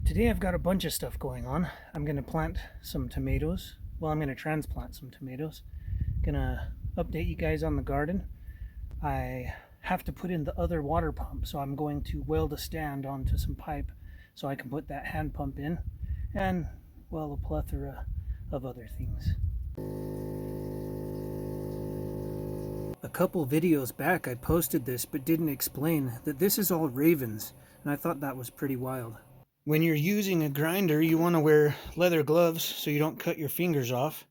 Today I've got a bunch of stuff going on. I'm going to plant some tomatoes. Well, I'm going to transplant some tomatoes. Gonna update you guys on the garden. I have to put in the other water pump, so I'm going to weld a stand onto some pipe so I can put that hand pump in, and, well, a plethora of other things. A couple videos back I posted this but didn't explain that this is all ravens, and I thought that was pretty wild. When you're using a grinder, you want to wear leather gloves so you don't cut your fingers off.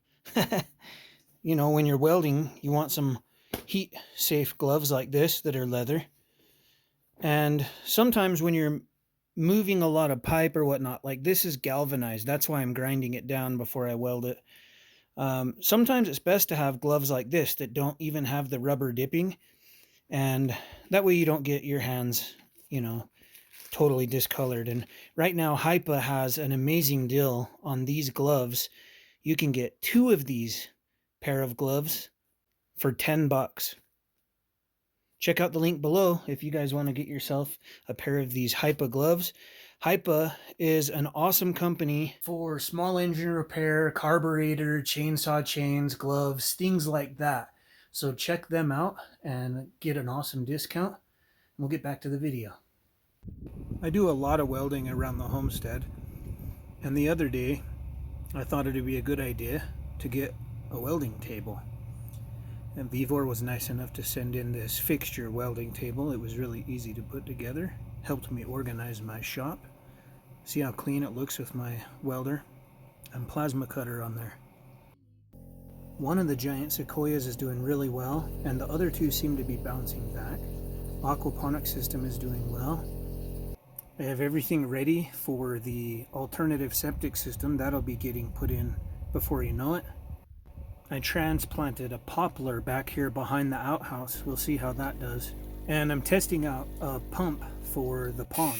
You know, when you're welding, you want some heat-safe gloves like this that are leather. And sometimes when you're moving a lot of pipe or whatnot, like this is galvanized. That's why I'm grinding it down before I weld it. Sometimes it's best to have gloves like this that don't even have the rubber dipping. And that way you don't get your hands, you know, totally discolored. And right now Hipa has an amazing deal on these gloves. You can get 2 of these pair of gloves for $10. Check out the link below if you guys want to get yourself a pair of these Hipa gloves. Hipa is an awesome company for small engine repair, carburetor, chainsaw chains, gloves, things like that. So check them out and get an awesome discount. We'll get back to the video. I do a lot of welding around the homestead, and the other day I thought it'd be a good idea to get a welding table. And Vivor was nice enough to send in this fixture welding table. It was really easy to put together, helped me organize my shop. See how clean it looks with my welder and plasma cutter on there. One of the giant sequoias is doing really well, and the other 2 seem to be bouncing back. Aquaponics system is doing well. I have everything ready for the alternative septic system. That'll be getting put in before you know it. I transplanted a poplar back here behind the outhouse. We'll see how that does. And I'm testing out a pump for the pond.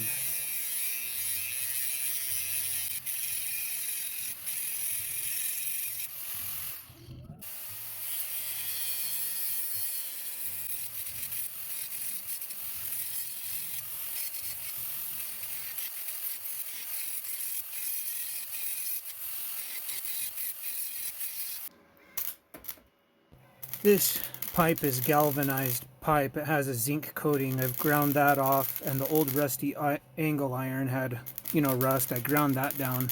This pipe is galvanized pipe. It has a zinc coating. I've ground that off, and the old rusty angle iron had, you know, rust. I ground that down.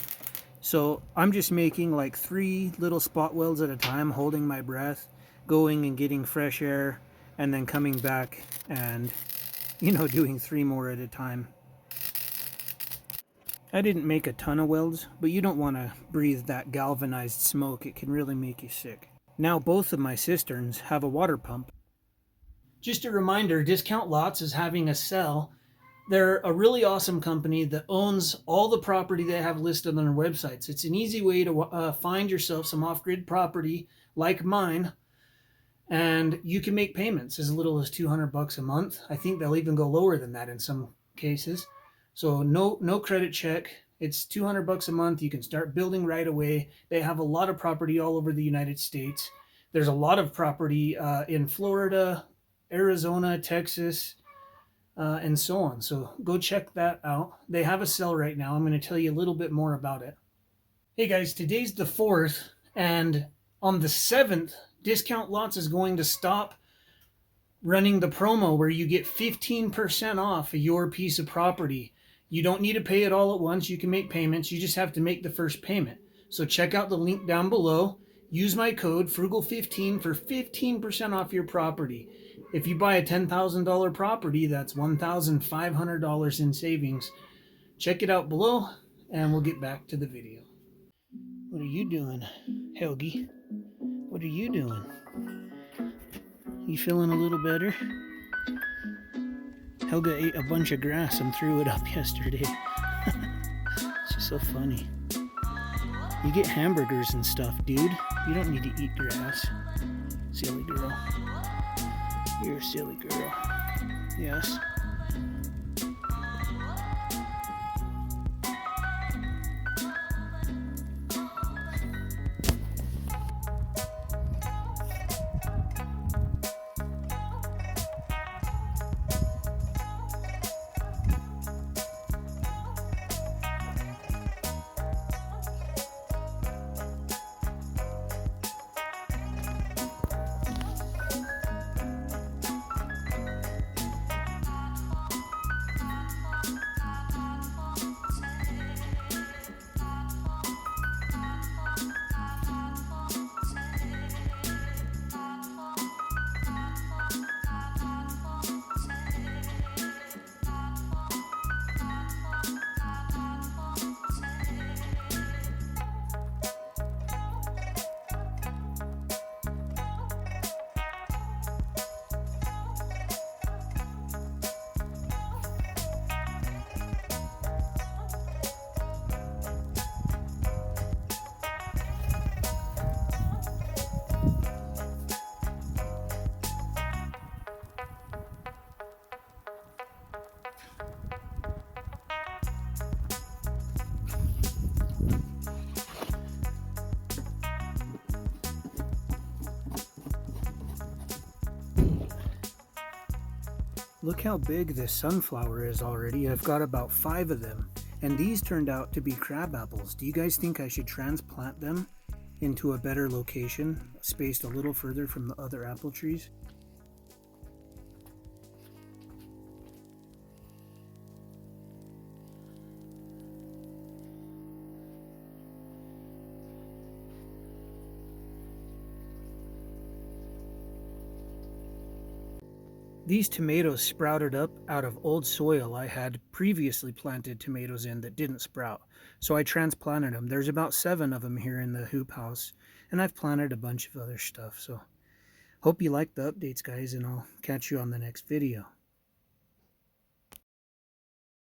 So I'm just making like 3 little spot welds at a time, holding my breath, going and getting fresh air, and then coming back and, you know, doing 3 more at a time. I didn't make a ton of welds, but you don't want to breathe that galvanized smoke. It can really make you sick. Now both of my cisterns have a water pump. Just a reminder, Discount Lots is having a sale. They're a really awesome company that owns all the property they have listed on their websites. It's an easy way to find yourself some off-grid property like mine, and you can make payments as little as $200 a month. I think they'll even go lower than that in some cases. So no credit check. It's $200 a month. You can start building right away. They have a lot of property all over the United States. There's a lot of property in Florida, Arizona, Texas, and so on. So go check that out. They have a sale right now. I'm going to tell you a little bit more about it. Hey guys, today's the 4th, and on the 7th, Discount Lots is going to stop running the promo where you get 15% off your piece of property. You don't need to pay it all at once. You can make payments. You just have to make the first payment. So check out the link down below. Use my code FRUGAL15 for 15% off your property. If you buy a $10,000 property, that's $1,500 in savings. Check it out below, and we'll get back to the video. What are you doing, Helgi? What are you doing? You feeling a little better? Helga ate a bunch of grass and threw it up yesterday. It's just so funny. You get hamburgers and stuff, dude. You don't need to eat grass. Silly girl. You're a silly girl. Yes. Look how big this sunflower is already. I've got about 5 of them, and these turned out to be crab apples. Do you guys think I should transplant them into a better location, spaced a little further from the other apple trees? These tomatoes sprouted up out of old soil I had previously planted tomatoes in that didn't sprout. So I transplanted them. There's about 7 of them here in the hoop house, and I've planted a bunch of other stuff. So hope you liked the updates, guys, and I'll catch you on the next video.